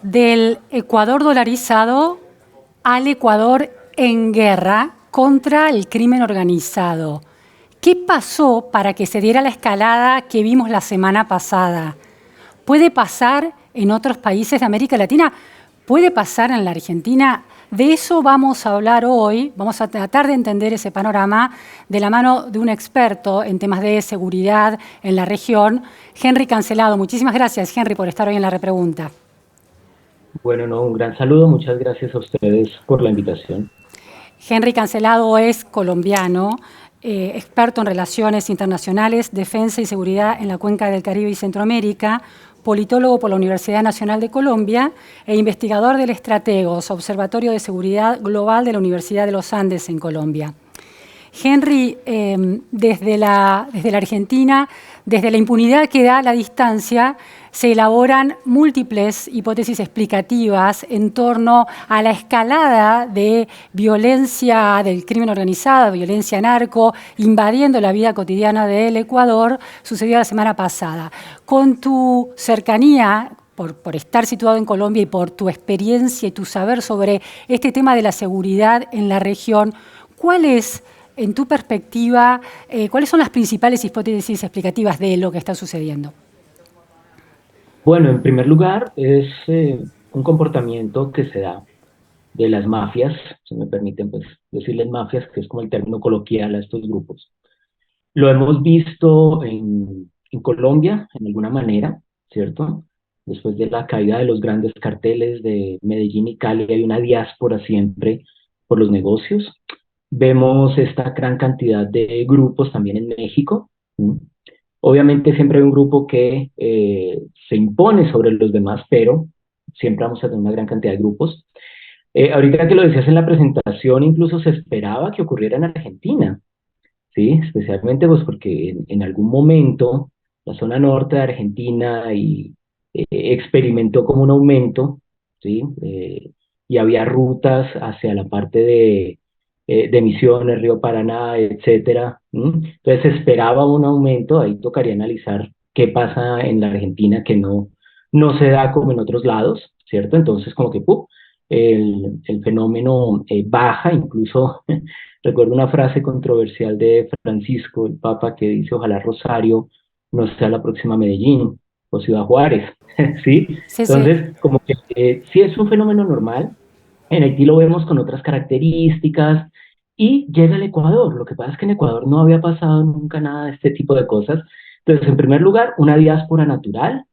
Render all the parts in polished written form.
Del Ecuador dolarizado al Ecuador en guerra contra el crimen organizado. ¿Qué pasó para que se diera la escalada que vimos la semana pasada? ¿Puede pasar en otros países de América Latina? ¿Puede pasar en la Argentina? De eso vamos a hablar hoy. Vamos a tratar de entender ese panorama de la mano de un experto en temas de seguridad en la región, Henry Cancelado. Muchísimas gracias, Henry, por estar hoy en la repregunta. Bueno, no, un gran saludo, muchas gracias a ustedes por la invitación. Henry Cancelado es colombiano, experto en relaciones internacionales, defensa y seguridad en la Cuenca del Caribe y Centroamérica, politólogo por la Universidad Nacional de Colombia e investigador del Estrategos, Observatorio de Seguridad Global de la Universidad de los Andes en Colombia. Henry, desde la Argentina, desde la impunidad que da la distancia, se elaboran múltiples hipótesis explicativas en torno a la escalada de violencia del crimen organizado, violencia narco, invadiendo la vida cotidiana del Ecuador, sucedió la semana pasada. Con tu cercanía, por estar situado en Colombia y por tu experiencia y tu saber sobre este tema de la seguridad en la región, ¿cuál es, en tu perspectiva, cuáles son las principales hipótesis explicativas de lo que está sucediendo? Bueno, en primer lugar, es un comportamiento que se da de las mafias, si me permiten pues, decirles mafias, que es como el término coloquial a estos grupos. Lo hemos visto en Colombia, en alguna manera, ¿cierto? Después de la caída de los grandes carteles de Medellín y Cali, hay una diáspora siempre por los negocios. Vemos esta gran cantidad de grupos también en México. ¿Sí? Obviamente siempre hay un grupo que se impone sobre los demás, pero siempre vamos a tener una gran cantidad de grupos. Ahorita que lo decías en la presentación, incluso se esperaba que ocurriera en Argentina, ¿sí? Especialmente pues porque en algún momento la zona norte de Argentina experimentó como un aumento, ¿sí? Y había rutas hacia la parte de Misiones, Río Paraná, etcétera. ¿M? Entonces se esperaba un aumento, ahí tocaría analizar qué pasa en la Argentina que no se da como en otros lados, ¿cierto? Entonces como que ¡pum! El fenómeno baja, incluso recuerdo una frase controversial de Francisco, el Papa, que dice, ojalá Rosario no sea la próxima Medellín o Ciudad Juárez, ¿sí? Sí, sí. Entonces, como que sí es un fenómeno normal, en Haití lo vemos con otras características y llega al Ecuador. Lo que pasa es que en Ecuador no había pasado nunca nada de este tipo de cosas. Entonces, en primer lugar, una diáspora natural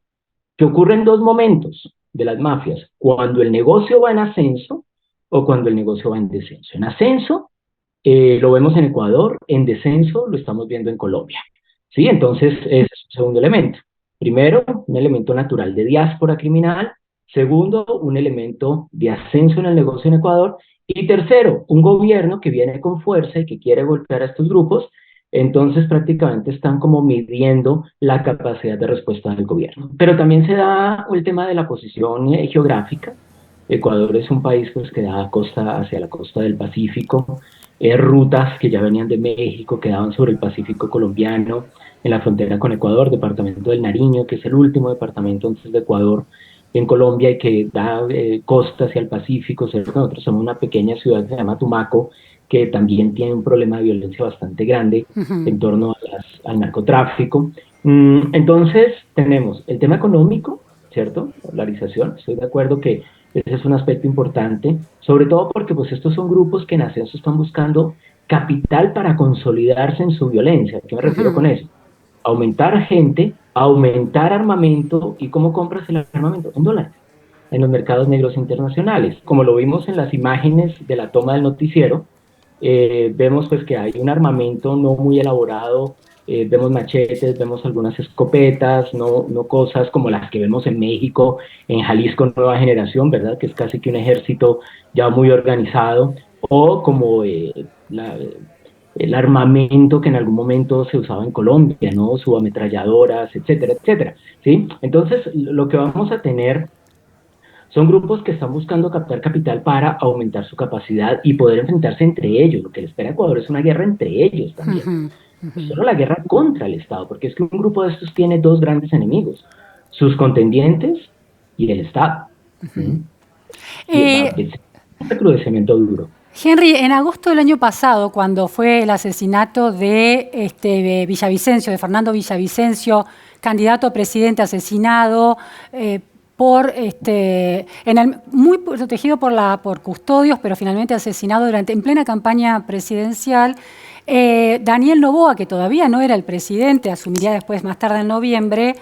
que ocurre en dos momentos de las mafias, cuando el negocio va en ascenso o cuando el negocio va en descenso. En ascenso lo vemos en Ecuador, en descenso lo estamos viendo en Colombia. ¿Sí? Entonces, ese es un segundo elemento. Primero, un elemento natural de diáspora criminal. Segundo, un elemento de ascenso en el negocio en Ecuador. Y tercero, un gobierno que viene con fuerza y que quiere golpear a estos grupos. Entonces, prácticamente están como midiendo la capacidad de respuesta del gobierno. Pero también se da el tema de la posición geográfica. Ecuador es un país pues, que da costa hacia la costa del Pacífico, rutas que ya venían de México, que daban sobre el Pacífico colombiano, en la frontera con Ecuador, departamento del Nariño, que es el último departamento antes de Ecuador en Colombia y que da costa hacia el Pacífico. Nosotros somos una pequeña ciudad que se llama Tumaco, que también tiene un problema de violencia bastante grande Ujú. en torno al narcotráfico. Entonces, tenemos el tema económico, ¿cierto? Polarización. Estoy de acuerdo que ese es un aspecto importante, sobre todo porque pues estos son grupos que en ascenso están buscando capital para consolidarse en su violencia. ¿A qué me refiero con Ujú. eso? Aumentar gente, aumentar armamento. ¿Y cómo compras el armamento? En dólares, en los mercados negros internacionales. Como lo vimos en las imágenes de la toma del noticiero, vemos pues que hay un armamento no muy elaborado, vemos machetes, vemos algunas escopetas, no cosas como las que vemos en México, en Jalisco Nueva Generación, ¿verdad? Que es casi que un ejército ya muy organizado, o como el armamento que en algún momento se usaba en Colombia, ¿no? Subametralladoras, etcétera, etcétera, ¿sí? Entonces, lo que vamos a tener son grupos que están buscando captar capital para aumentar su capacidad y poder enfrentarse entre ellos. Lo que le espera a Ecuador es una guerra entre ellos también. Ujú. No Ujú. solo la guerra contra el Estado, porque es que un grupo de estos tiene dos grandes enemigos, sus contendientes y el Estado. ¿Mm? Y Eh, es un recrudecimiento duro. Henry, en agosto del año pasado, cuando fue el asesinato de Villavicencio, de Fernando Villavicencio, candidato a presidente asesinado muy protegido por custodios, pero finalmente asesinado en plena campaña presidencial, Daniel Noboa, que todavía no era el presidente, asumiría después más tarde en noviembre,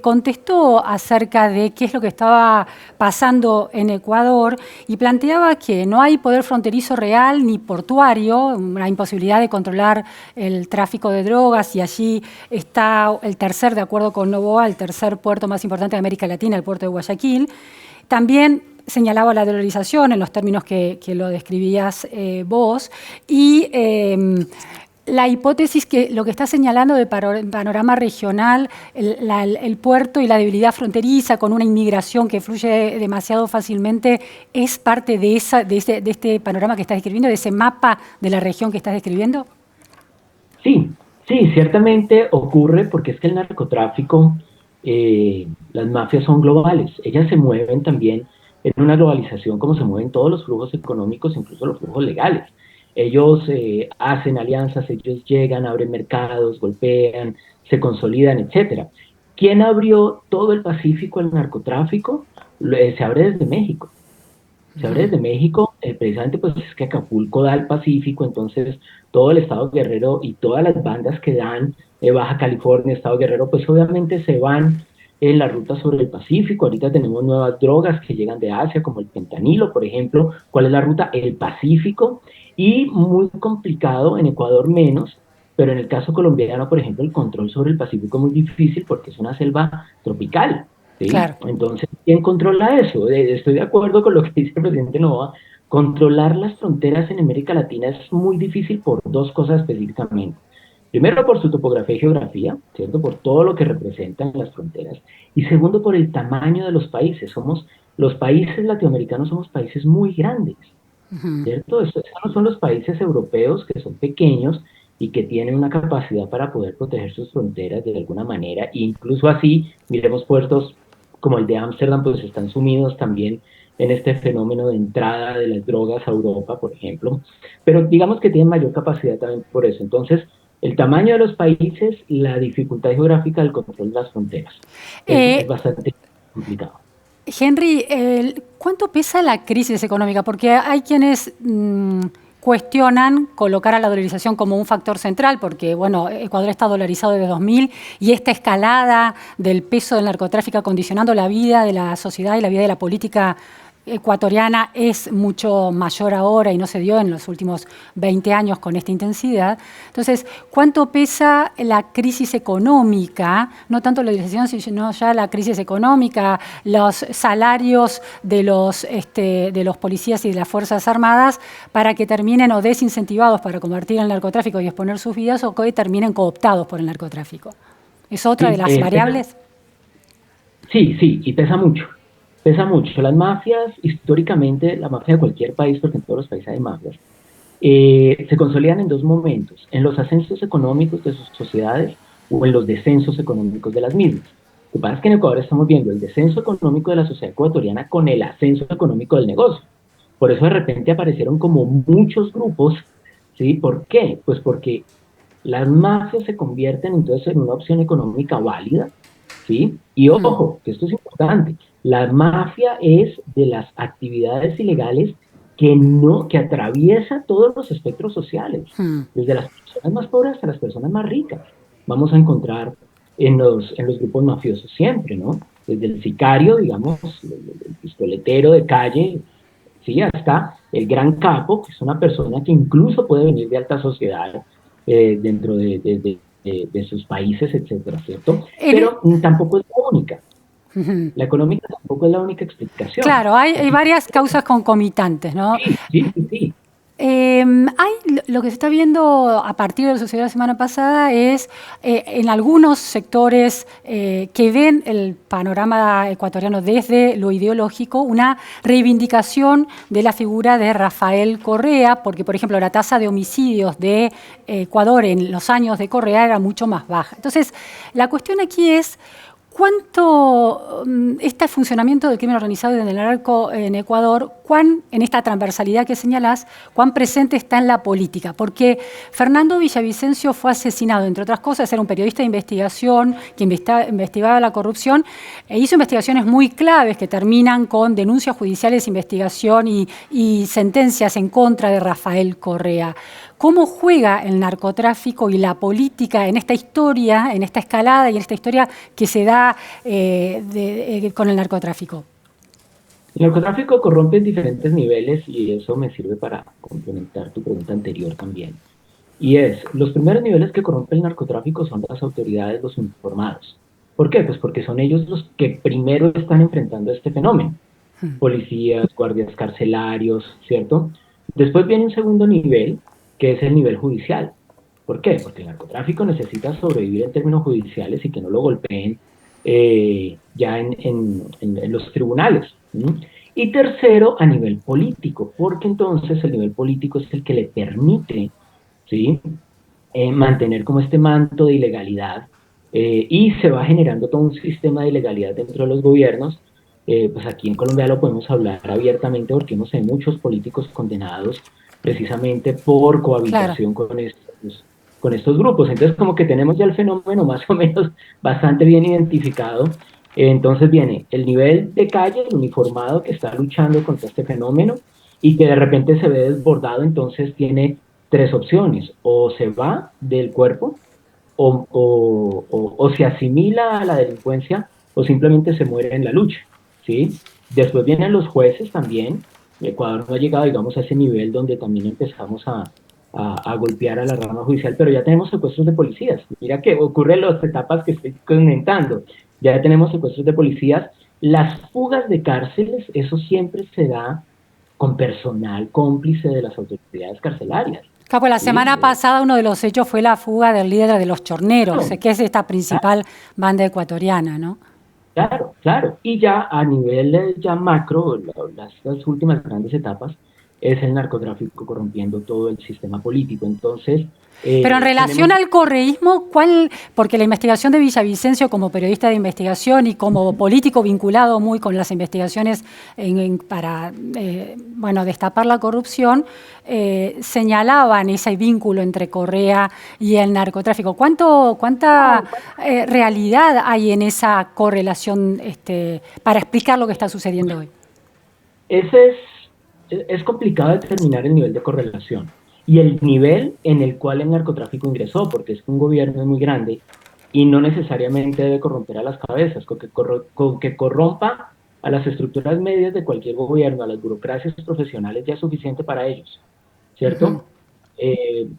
contestó acerca de qué es lo que estaba pasando en Ecuador y planteaba que no hay poder fronterizo real ni portuario, una imposibilidad de controlar el tráfico de drogas, y allí está de acuerdo con Noboa, el tercer puerto más importante de América Latina, el puerto de Guayaquil. También señalaba la dolarización en los términos que lo describías vos, y la hipótesis que lo que está señalando de panorama regional, el puerto y la debilidad fronteriza con una inmigración que fluye demasiado fácilmente, es parte de este panorama que estás describiendo, de ese mapa de la región que estás describiendo. Sí, sí, ciertamente ocurre porque es que el narcotráfico, las mafias son globales. Ellas se mueven también en una globalización como se mueven todos los flujos económicos, incluso los flujos legales. Ellos hacen alianzas, ellos llegan, abren mercados, golpean, se consolidan, etcétera. ¿Quién abrió todo el Pacífico al narcotráfico? Se abre desde México. Se abre desde México, precisamente pues es que Acapulco da el Pacífico, entonces todo el Estado Guerrero y todas las bandas que dan Baja California, Estado Guerrero, pues obviamente se van en la ruta sobre el Pacífico. Ahorita tenemos nuevas drogas que llegan de Asia, como el fentanilo, por ejemplo. ¿Cuál es la ruta? El Pacífico. Y muy complicado, en Ecuador menos, pero en el caso colombiano, por ejemplo, el control sobre el Pacífico es muy difícil porque es una selva tropical. ¿Sí? Claro. Entonces, ¿quién controla eso? Estoy de acuerdo con lo que dice el presidente Novoa. Controlar las fronteras en América Latina es muy difícil por dos cosas específicamente. Primero, por su topografía y geografía, ¿cierto? Por todo lo que representan las fronteras. Y segundo, por el tamaño de los países. Los países latinoamericanos somos países muy grandes, ¿cierto? Estos no son los países europeos que son pequeños y que tienen una capacidad para poder proteger sus fronteras de alguna manera. E incluso así, miremos puertos como el de Ámsterdam, pues están sumidos también en este fenómeno de entrada de las drogas a Europa, por ejemplo. Pero digamos que tienen mayor capacidad también por eso. Entonces, el tamaño de los países, la dificultad geográfica del control de las fronteras. Es Eh, bastante complicado. Henry, ¿cuánto pesa la crisis económica? Porque hay quienes cuestionan colocar a la dolarización como un factor central, porque bueno, Ecuador está dolarizado desde 2000 y esta escalada del peso del narcotráfico condicionando la vida de la sociedad y la vida de la política ecuatoriana es mucho mayor ahora y no se dio en los últimos 20 años con esta intensidad. Entonces, ¿cuánto pesa la crisis económica? No tanto la dolarización, sino ya la crisis económica, los salarios de los policías y de las Fuerzas Armadas para que terminen o desincentivados para combatir el narcotráfico y exponer sus vidas, o que terminen cooptados por el narcotráfico. ¿Es otra de Sí, las variables? sí, sí, y pesa mucho. Pesa mucho. Las mafias, históricamente, la mafia de cualquier país, porque en todos los países hay mafias, se consolidan en dos momentos: en los ascensos económicos de sus sociedades o en los descensos económicos de las mismas. Lo que pasa es que en Ecuador estamos viendo el descenso económico de la sociedad ecuatoriana con el ascenso económico del negocio. Por eso de repente aparecieron como muchos grupos, ¿sí? ¿Por qué? Pues porque las mafias se convierten entonces en una opción económica válida, ¿sí? Y ojo, que esto es importante, la mafia es de las actividades ilegales que atraviesa todos los espectros sociales, desde las personas más pobres hasta las personas más ricas. Vamos a encontrar en los grupos mafiosos siempre, ¿no? Desde el sicario, digamos, el pistoletero de calle, ¿sí? Hasta el gran capo, que es una persona que incluso puede venir de alta sociedad dentro de sus países, etcétera, ¿cierto? Pero tampoco es la única. La económica tampoco es la única explicación. Claro, hay Aquí, varias causas concomitantes, ¿no? sí, sí, sí, sí. Lo que se está viendo a partir de lo que sucedió la semana pasada es en algunos sectores que ven el panorama ecuatoriano desde lo ideológico, una reivindicación de la figura de Rafael Correa, porque, por ejemplo, la tasa de homicidios de Ecuador en los años de Correa era mucho más baja. Entonces, la cuestión aquí es: ¿Cuánto este funcionamiento del crimen organizado y del narco en Ecuador, en esta transversalidad que señalás, cuán presente está en la política? Porque Fernando Villavicencio fue asesinado, entre otras cosas, era un periodista de investigación que investigaba la corrupción e hizo investigaciones muy claves que terminan con denuncias judiciales, investigación y sentencias en contra de Rafael Correa. ¿Cómo juega el narcotráfico y la política en esta historia, en esta escalada y en esta historia que se da con el narcotráfico? El narcotráfico corrompe en diferentes niveles y eso me sirve para complementar tu pregunta anterior también. Y los primeros niveles que corrompe el narcotráfico son las autoridades, los uniformados. ¿Por qué? Pues porque son ellos los que primero están enfrentando este fenómeno. Policías, guardias carcelarios, ¿cierto? Después viene un segundo nivel, que es el nivel judicial. ¿Por qué? Porque el narcotráfico necesita sobrevivir en términos judiciales y que no lo golpeen ya en los tribunales. Y tercero, a nivel político, porque entonces el nivel político es el que le permite, ¿sí?, mantener como este manto de ilegalidad y se va generando todo un sistema de ilegalidad dentro de los gobiernos. Pues aquí en Colombia lo podemos hablar abiertamente porque hemos tenido muchos políticos condenados precisamente por cohabitación con estos grupos. Entonces como que tenemos ya el fenómeno más o menos bastante bien identificado. Entonces viene el nivel de calle, el uniformado que está luchando contra este fenómeno y que de repente se ve desbordado, entonces tiene tres opciones: o se va del cuerpo, o se asimila a la delincuencia, o simplemente se muere en la lucha, ¿sí? Después vienen los jueces también. Ecuador no ha llegado, digamos, a ese nivel donde también empezamos a golpear a la rama judicial, pero ya tenemos secuestros de policías. Mira que ocurre en las etapas que estoy comentando. Ya tenemos secuestros de policías. Las fugas de cárceles, eso siempre se da con personal cómplice de las autoridades carcelarias. Capo, la semana pasada uno de los hechos fue la fuga del líder de los Chorneros, que es esta principal banda ecuatoriana, ¿no? Claro, claro. Y ya a nivel ya macro, las últimas grandes etapas, es el narcotráfico corrompiendo todo el sistema político. Entonces, pero en relación al correísmo, porque la investigación de Villavicencio como periodista de investigación y como político vinculado muy con las investigaciones para destapar la corrupción, señalaban ese vínculo entre Correa y el narcotráfico. ¿Cuánta realidad hay en esa correlación para explicar lo que está sucediendo hoy? Es complicado determinar el nivel de correlación y el nivel en el cual el narcotráfico ingresó, porque es que un gobierno es muy grande y no necesariamente debe corromper a las cabezas. Con que corrompa a las estructuras medias de cualquier gobierno, a las burocracias profesionales, ya es suficiente para ellos, ¿cierto?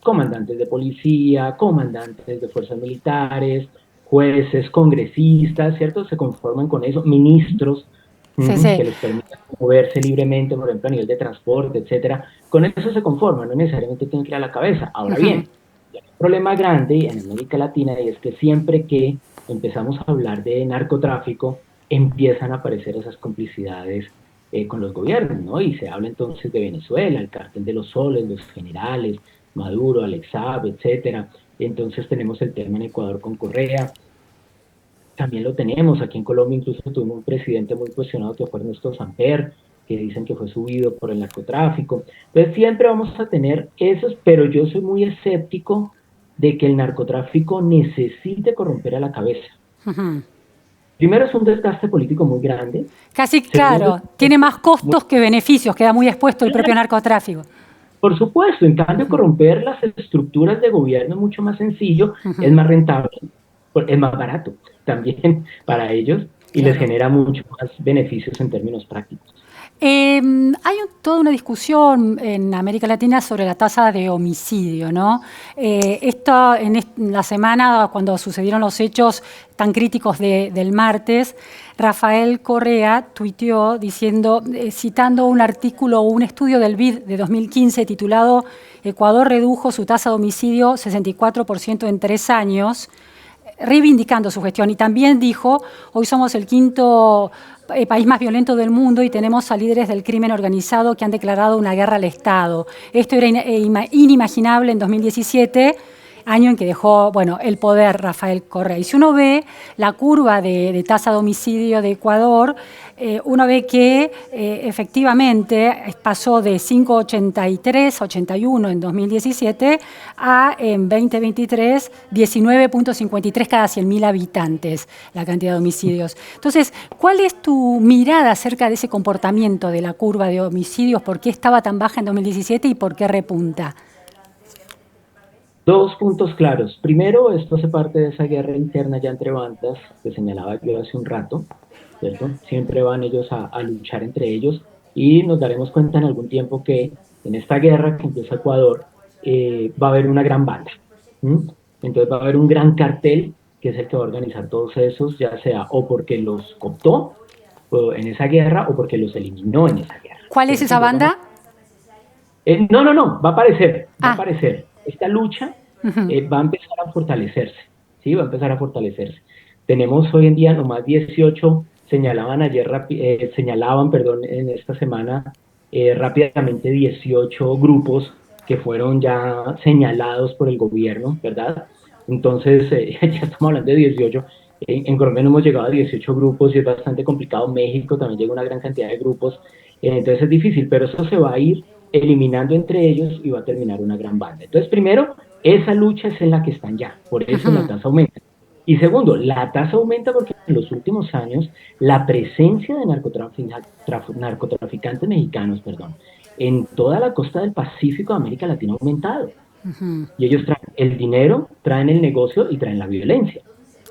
Comandantes de policía, comandantes de fuerzas militares, jueces, congresistas, ¿cierto? Se conforman con eso, ministros, que les permita moverse libremente, por ejemplo, a nivel de transporte, etcétera. Con eso se conforman, no necesariamente tienen que ir a la cabeza. Ahora bien, hay un problema grande en América Latina y es que siempre que empezamos a hablar de narcotráfico, empiezan a aparecer esas complicidades con los gobiernos, ¿no? Y se habla entonces de Venezuela, el cártel de los soles, los generales, Maduro, Alex Saab, etcétera. Entonces tenemos el tema en Ecuador con Correa. También lo tenemos aquí en Colombia, incluso tuvimos un presidente muy cuestionado que fue Ernesto Samper, que dicen que fue subido por el narcotráfico. Entonces siempre vamos a tener esos, pero yo soy muy escéptico de que el narcotráfico necesite corromper a la cabeza. Primero, es un desgaste político muy grande. Casi, claro, tiene más costos que beneficios, queda muy expuesto el propio narcotráfico. Por supuesto, en cambio, corromper las estructuras de gobierno es mucho más sencillo, es más rentable, es más barato también para ellos y les genera mucho más beneficios en términos prácticos. Hay toda una discusión en América Latina sobre la tasa de homicidio, ¿no? Esto en la semana, cuando sucedieron los hechos tan críticos del martes, Rafael Correa tuiteó diciendo, citando un artículo o un estudio del BID de 2015 titulado «Ecuador redujo su tasa de homicidio 64% en 3 años», reivindicando su gestión. Y también dijo, hoy somos el quinto país más violento del mundo y tenemos a líderes del crimen organizado que han declarado una guerra al Estado. Esto era inimaginable en 2017. año en que dejó, bueno, el poder Rafael Correa. Y si uno ve la curva de tasa de homicidio de Ecuador, uno ve que efectivamente pasó de 5,83 a 81 en 2017 a en 2023 19,53 cada 100.000 habitantes la cantidad de homicidios. Entonces, ¿cuál es tu mirada acerca de ese comportamiento de la curva de homicidios? ¿Por qué estaba tan baja en 2017 y por qué repunta? Dos puntos claros. Primero, esto hace parte de esa guerra interna ya entre bandas que señalaba yo hace un rato, ¿cierto? Siempre van ellos a luchar entre ellos y nos daremos cuenta en algún tiempo que en esta guerra que empieza Ecuador va a haber una gran banda. ¿Mm? Entonces va a haber un gran cartel que es el que va a organizar todos esos, ya sea o porque los cooptó en esa guerra o porque los eliminó en esa guerra. ¿Cuál es esa banda? No, va a aparecer, va a Ah. aparecer. Esta lucha va a empezar a fortalecerse, ¿sí? Va a empezar a fortalecerse. Tenemos hoy en día nomás 18, señalaban, perdón, en esta semana rápidamente 18 grupos que fueron ya señalados por el gobierno, ¿verdad? Entonces, ya estamos hablando de 18. En Colombia no hemos llegado a 18 grupos y es bastante complicado. México también llega una gran cantidad de grupos. Entonces es difícil, pero eso se va a ir eliminando entre ellos y va a terminar una gran banda. Entonces, primero, esa lucha es en la que están ya, por eso la tasa aumenta. Y segundo, la tasa aumenta porque en los últimos años la presencia de narcotraficantes mexicanos, en toda la costa del Pacífico de América Latina ha aumentado. Y ellos traen el dinero, traen el negocio y traen la violencia.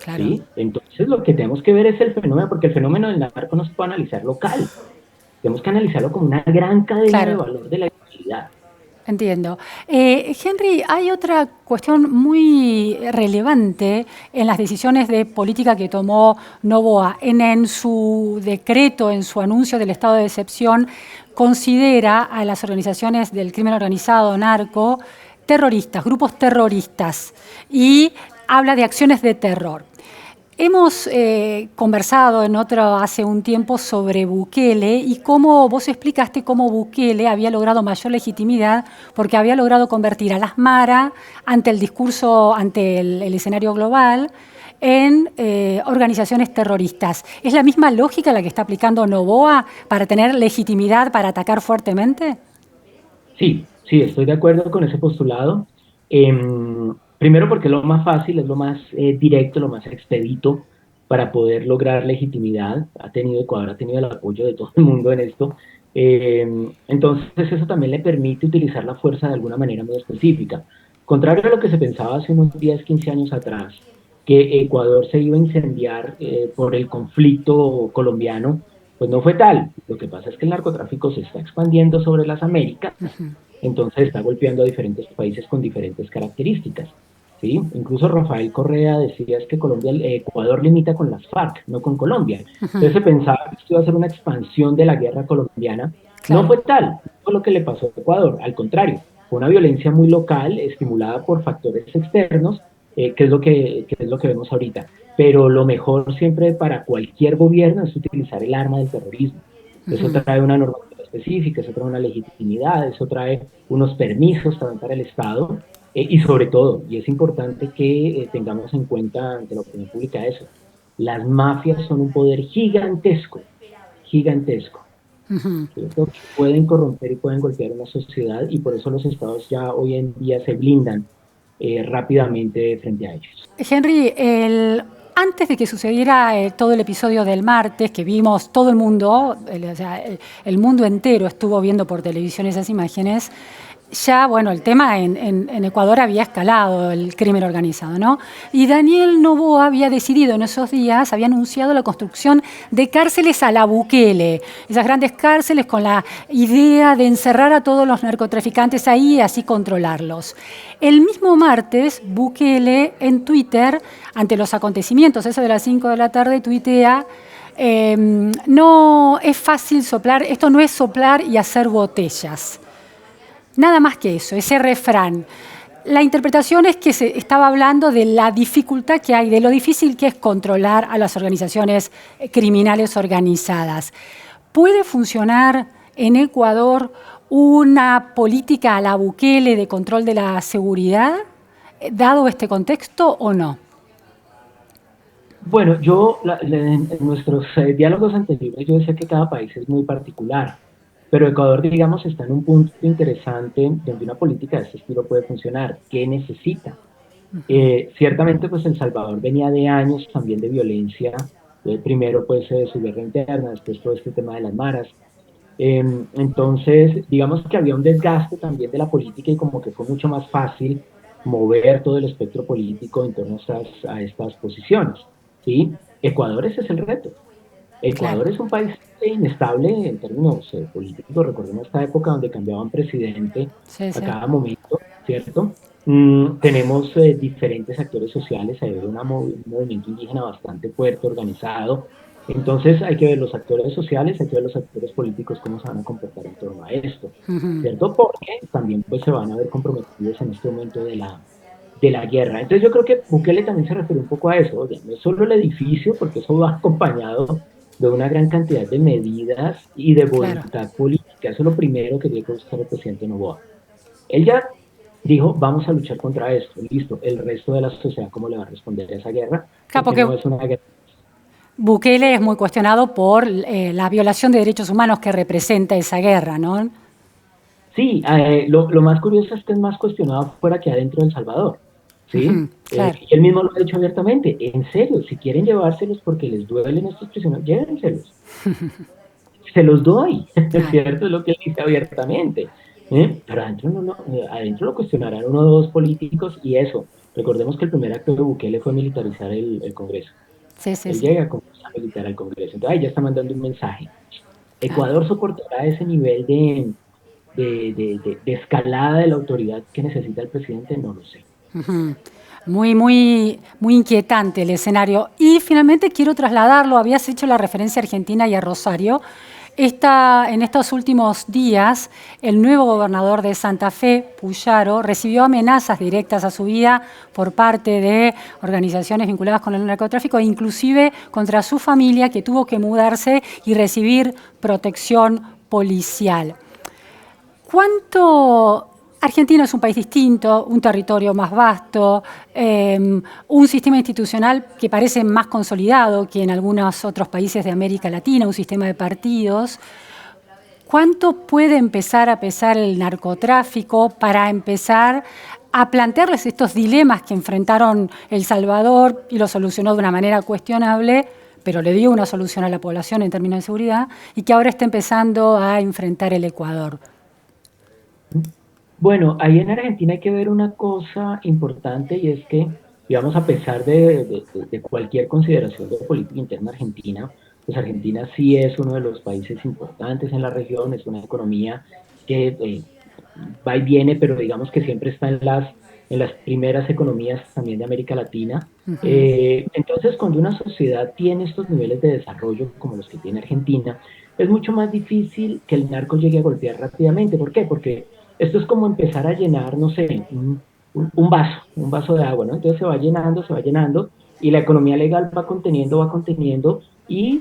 Claro. ¿Sí? Entonces lo que tenemos que ver es el fenómeno, porque el fenómeno del narco no se puede analizar local. Tenemos que analizarlo como una gran cadena de valor de la actualidad. Entiendo. Henry, hay otra cuestión muy relevante en las decisiones de política que tomó Noboa. En su decreto, en su anuncio del estado de excepción, considera a las organizaciones del crimen organizado, narco, terroristas, grupos terroristas, y habla de acciones de terror. Hemos conversado hace un tiempo sobre Bukele y cómo vos explicaste cómo Bukele había logrado mayor legitimidad porque había logrado convertir a las MARA ante el discurso, ante el escenario global, en organizaciones terroristas. ¿Es la misma lógica la que está aplicando Noboa para tener legitimidad para atacar fuertemente? Sí, estoy de acuerdo con ese postulado. Primero porque es lo más fácil, es lo más directo, lo más expedito para poder lograr legitimidad. Ecuador ha tenido el apoyo de todo el mundo en esto. Entonces eso también le permite utilizar la fuerza de alguna manera muy específica. Contrario a lo que se pensaba hace unos 10, 15 años atrás, que Ecuador se iba a incendiar por el conflicto colombiano, pues no fue tal. Lo que pasa es que el narcotráfico se está expandiendo sobre las Américas, entonces está golpeando a diferentes países con diferentes características. ¿Sí? Incluso Rafael Correa decía que Ecuador limita con las FARC, no con Colombia. Entonces se pensaba que esto iba a ser una expansión de la guerra colombiana. Claro. No fue tal, no fue lo que le pasó a Ecuador, al contrario, fue una violencia muy local, estimulada por factores externos, que es lo que vemos ahorita. Pero lo mejor siempre para cualquier gobierno es utilizar el arma del terrorismo. Eso trae una normativa específica, eso trae una legitimidad, eso trae unos permisos también para el Estado. Y sobre todo, y es importante que tengamos en cuenta ante la opinión pública eso, las mafias son un poder gigantesco, gigantesco. ¿Cierto? Pueden corromper y pueden golpear una sociedad y por eso los estados ya hoy en día se blindan rápidamente frente a ellos. Henry, antes de que sucediera todo el episodio del martes, que vimos todo el mundo, el mundo entero estuvo viendo por televisión esas imágenes, ya, bueno, el tema en Ecuador había escalado el crimen organizado, ¿no? Y Daniel Noboa había decidido en esos días, había anunciado la construcción de cárceles a la Bukele, esas grandes cárceles con la idea de encerrar a todos los narcotraficantes ahí y así controlarlos. El mismo martes, Bukele en Twitter, ante los acontecimientos, eso de las 5 de la tarde, tuitea: no es fácil soplar, esto no es soplar y hacer botellas. Nada más que eso, ese refrán. La interpretación es que se estaba hablando de la dificultad que hay, de lo difícil que es controlar a las organizaciones criminales organizadas. ¿Puede funcionar en Ecuador una política a la Bukele de control de la seguridad? dado este contexto o no? Bueno, en nuestros diálogos anteriores yo decía que cada país es muy particular, pero Ecuador, digamos, está en un punto interesante donde una política de este estilo puede funcionar. ¿Qué necesita? Ciertamente, pues El Salvador venía de años también de violencia, primero pues su guerra interna, después todo este tema de las maras. Entonces, digamos que había un desgaste también de la política y como que fue mucho más fácil mover todo el espectro político en torno a estas posiciones. ¿Sí? Ecuador, ese es el reto. Claro. Ecuador es un país inestable en términos políticos. Recordemos esta época donde cambiaban presidente Sí, a sí. cada momento, ¿cierto? Tenemos diferentes actores sociales, hay un movimiento indígena bastante fuerte, organizado. Entonces hay que ver los actores sociales, hay que ver los actores políticos, cómo se van a comportar en torno a esto, Ujú. ¿cierto? Porque también pues se van a ver comprometidos en este momento de la guerra. Entonces yo creo que Bukele también se refirió un poco a eso, oye, no es solo el edificio, porque eso va acompañado de una gran cantidad de medidas y de Claro. voluntad política. Eso es lo primero que tiene que buscar el presidente Noboa. Él ya dijo, vamos a luchar contra esto, listo. El resto de la sociedad, ¿cómo le va a responder a esa guerra? Claro, Porque porque no es una guerra. Bukele es muy cuestionado por la violación de derechos humanos que representa esa guerra, ¿no? Sí, lo más curioso es que es más cuestionado fuera que adentro de El Salvador, ¿sí? Ujú, claro. Y él mismo lo ha dicho abiertamente, en serio, si quieren llevárselos porque les duelen estos prisioneros, llévenselos, se los doy, Claro. ¿cierto? Es lo que él dice abiertamente. Pero adentro, adentro lo cuestionarán uno o dos políticos y eso. Recordemos que el primer acto de Bukele fue militarizar el Congreso. Sí, sí, Él sí. llega como a militar al Congreso. Entonces ahí ya está mandando un mensaje. Claro. Ecuador soportará ese nivel de escalada de la autoridad que necesita el presidente, no lo sé. Ujú. Muy, muy, muy inquietante el escenario. Y finalmente quiero trasladarlo, habías hecho la referencia a Argentina y a Rosario. En estos últimos días, el nuevo gobernador de Santa Fe, Puyaro, recibió amenazas directas a su vida por parte de organizaciones vinculadas con el narcotráfico, e inclusive contra su familia, que tuvo que mudarse y recibir protección policial. ¿Cuánto Argentina es un país distinto, un territorio más vasto, un sistema institucional que parece más consolidado que en algunos otros países de América Latina, un sistema de partidos? ¿Cuánto puede empezar a pesar el narcotráfico para empezar a plantearles estos dilemas que enfrentaron El Salvador y lo solucionó de una manera cuestionable, pero le dio una solución a la población en términos de seguridad, y que ahora está empezando a enfrentar el Ecuador? Bueno, ahí en Argentina hay que ver una cosa importante y es que, digamos, a pesar de cualquier consideración de política interna argentina, pues Argentina sí es uno de los países importantes en la región, es una economía que va y viene, pero digamos que siempre está en las primeras economías también de América Latina. Ujú. Entonces, cuando una sociedad tiene estos niveles de desarrollo como los que tiene Argentina, es mucho más difícil que el narco llegue a golpear rápidamente. ¿Por qué? Porque esto es como empezar a llenar, no sé, un vaso de agua, ¿no? Entonces se va llenando, y la economía legal va conteniendo, y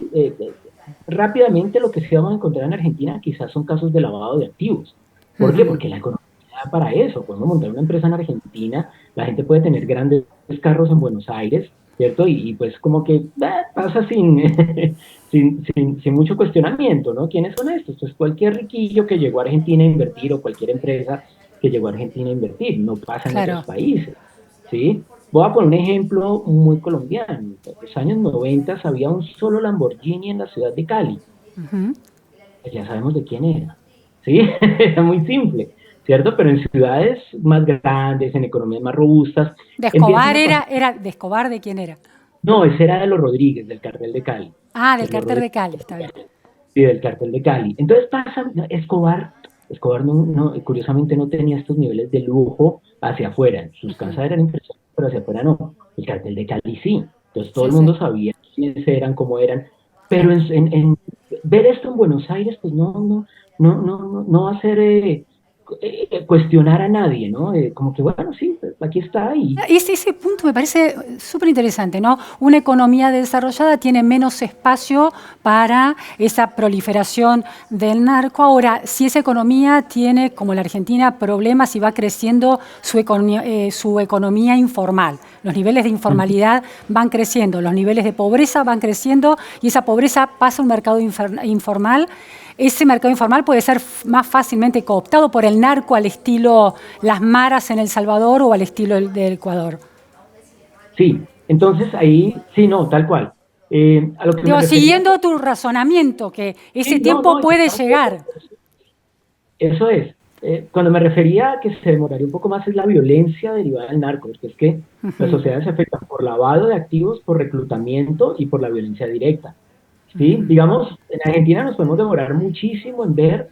rápidamente lo que sí vamos a encontrar en Argentina quizás son casos de lavado de activos. ¿Por qué? Ujú. Porque la economía da para eso. Podemos montar una empresa en Argentina, la gente puede tener grandes carros en Buenos Aires, ¿cierto? Pues como que pasa sin mucho cuestionamiento, ¿no? ¿Quiénes son estos? Pues cualquier riquillo que llegó a Argentina a invertir o cualquier empresa que llegó a Argentina a invertir, no pasa en otros Claro. países, ¿sí? Voy a poner un ejemplo muy colombiano. En los años 90 había un solo Lamborghini en la ciudad de Cali. Ujú. Pues ya sabemos de quién era, ¿sí? Era muy simple, ¿cierto? Pero en ciudades más grandes, en economías más robustas, ¿De empiezan Escobar a pasar. era de Escobar de quién era? No, ese era de los Rodríguez, del cartel de Cali. Ah, del De los cartel de Rodríguez, Cali, está bien. sí, del cartel de Cali. Entonces pasa, Escobar curiosamente no tenía estos niveles de lujo hacia afuera. Sus Ujú. casas eran impresionantes, pero hacia afuera no. El cartel de Cali sí. Entonces todo Sí, el sí, mundo sabía quiénes eran, cómo eran. Pero claro. ver esto en Buenos Aires, pues no va a ser cuestionar a nadie, ¿no? Como que, bueno, sí, aquí está y Ese punto me parece súper interesante, ¿no? Una economía desarrollada tiene menos espacio para esa proliferación del narco. Ahora, si esa economía tiene, como la Argentina, problemas y va creciendo su economía informal, los niveles de informalidad van creciendo, los niveles de pobreza van creciendo y esa pobreza pasa a un mercado informal. Ese mercado informal puede ser más fácilmente cooptado por el narco al estilo las maras en El Salvador o al estilo del Ecuador. sí, entonces ahí, sí, no, tal cual. A lo que me Digo, refería, siguiendo tu razonamiento, que ese sí, no, tiempo no, puede llegar. eso es. Cuando me refería a que se demoraría un poco más es la violencia derivada del narco, porque es que las sociedades se afectan por lavado de activos, por reclutamiento y por la violencia directa. ¿Sí? Digamos, en Argentina nos podemos demorar muchísimo en ver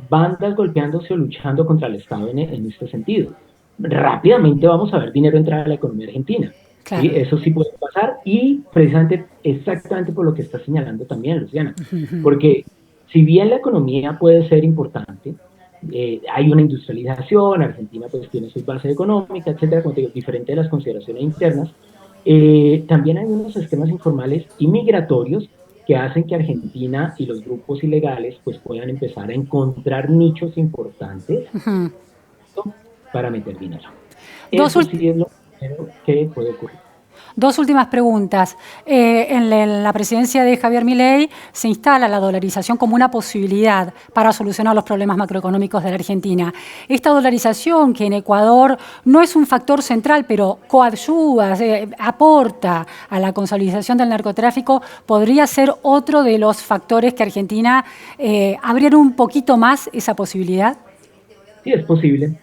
bandas golpeándose o luchando contra el Estado en este sentido. Rápidamente vamos a ver dinero entrar a la economía argentina. ¿Sí? Claro. Eso sí puede pasar y precisamente exactamente por lo que está señalando también Luciana. Porque si bien la economía puede ser importante, hay una industrialización, Argentina pues tiene su base económica, etcétera, como te digo, diferente de las consideraciones internas, también hay unos esquemas informales y migratorios que hacen que Argentina y los grupos ilegales pues puedan empezar a encontrar nichos importantes, ¿no?, para meter dinero. Dos, Eso sí es lo primero que puede ocurrir. Dos últimas preguntas. En la presidencia de Javier Milei se instala la dolarización como una posibilidad para solucionar los problemas macroeconómicos de la Argentina. Esta dolarización, que en Ecuador no es un factor central, pero coadyuva, aporta a la consolidación del narcotráfico, podría ser otro de los factores que Argentina abriera un poquito más esa posibilidad. Sí, es posible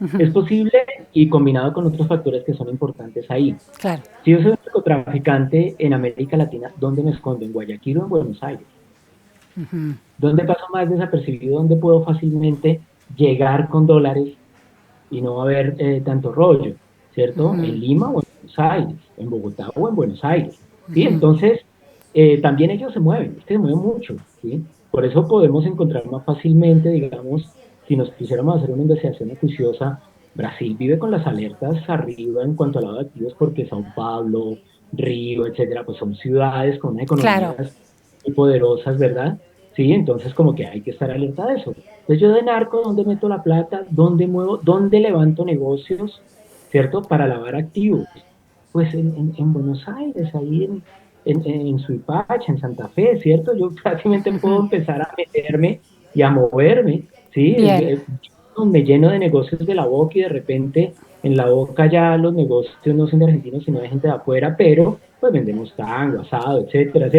y combinado con otros factores que son importantes ahí. Claro. Si yo soy un narcotraficante en América Latina, ¿dónde me escondo? ¿En Guayaquil o en Buenos Aires? ¿Dónde paso más desapercibido? ¿Dónde puedo fácilmente llegar con dólares y no va a haber tanto rollo? ¿Cierto? ¿En Lima o en Buenos Aires? ¿En Bogotá o en Buenos Aires? ¿Sí? Entonces, también ellos se mueven, es que se mueven mucho, ¿sí? Por eso podemos encontrar más fácilmente, digamos, si nos quisiéramos hacer una investigación acuciosa, Brasil vive con las alertas arriba en cuanto al lado de activos porque Sao Paulo, Río, etcétera, pues son ciudades con Claro. economías muy poderosas, ¿verdad? Sí, entonces como que hay que estar alerta de eso. Entonces yo de narco, ¿dónde meto la plata? ¿Dónde muevo? ¿Dónde levanto negocios? ¿Cierto? Para lavar activos. Pues en Buenos Aires, ahí en Suipacha, en Santa Fe, ¿cierto? Yo prácticamente puedo empezar a meterme y a moverme, ¿sí? Bien. Me lleno de negocios de la boca y de repente en la boca ya los negocios no son de argentinos, sino de gente de afuera, pero pues vendemos tango, asado, etcétera.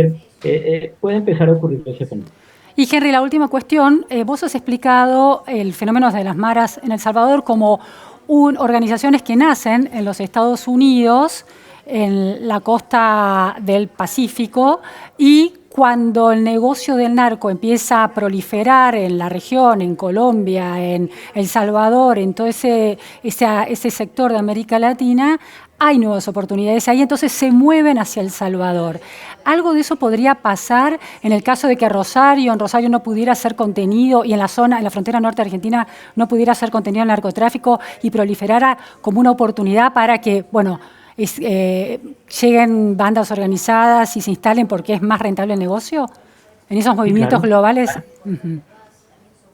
Puede empezar a ocurrir ese fenómeno. Y Henry, la última cuestión, vos has explicado el fenómeno de las maras en El Salvador como organizaciones que nacen en los Estados Unidos, en la costa del Pacífico, y cuando el negocio del narco empieza a proliferar en la región, en Colombia, en El Salvador, en todo ese sector de América Latina, hay nuevas oportunidades ahí, entonces se mueven hacia El Salvador. ¿Algo de eso podría pasar en el caso de que en Rosario no pudiera ser contenido y en la zona, en la frontera norte de Argentina, no pudiera ser contenido el narcotráfico y proliferara como una oportunidad para que, bueno, lleguen bandas organizadas y se instalen porque es más rentable el negocio? En esos Sí, movimientos claro. globales.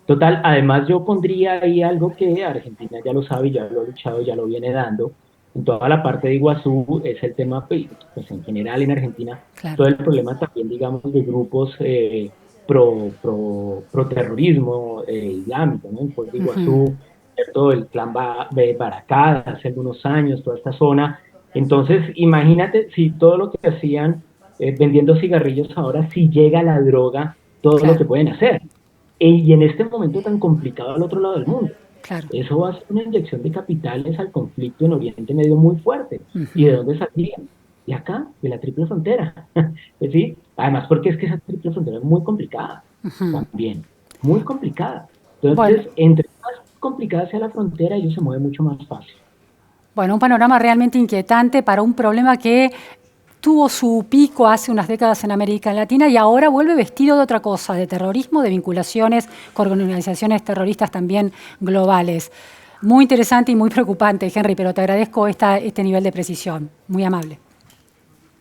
Total, además yo pondría ahí algo que Argentina ya lo sabe, ya lo ha luchado, ya lo viene dando. En toda la parte de Iguazú es el tema, pues en general en Argentina, Claro. todo el problema también, digamos, de grupos pro terrorismo islámico, ¿no? En Puerto Iguazú, ¿cierto? El clan Baracá, hace algunos años, toda esta zona. Entonces, imagínate si todo lo que hacían vendiendo cigarrillos ahora, si llega la droga, todo lo Claro, que pueden hacer. Y en este momento tan complicado al otro lado del mundo. claro. Eso va a ser una inyección de capitales al conflicto en Oriente Medio muy fuerte. ¿Y de dónde saldrían? De acá, de la triple frontera. ¿Sí? Además, porque es que esa triple frontera es muy complicada también. Muy complicada. Bueno, Entonces, entre más complicada sea la frontera, ellos se mueven mucho más fácil. bueno, un panorama realmente inquietante para un problema que tuvo su pico hace unas décadas en América Latina y ahora vuelve vestido de otra cosa, de terrorismo, de vinculaciones con organizaciones terroristas también globales. Muy interesante y muy preocupante, Henry, pero te agradezco este nivel de precisión. Muy amable.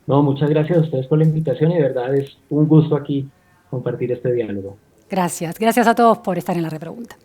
No, muchas gracias a ustedes por la invitación y de verdad es un gusto aquí compartir este diálogo. Gracias. Gracias a todos por estar en la repregunta.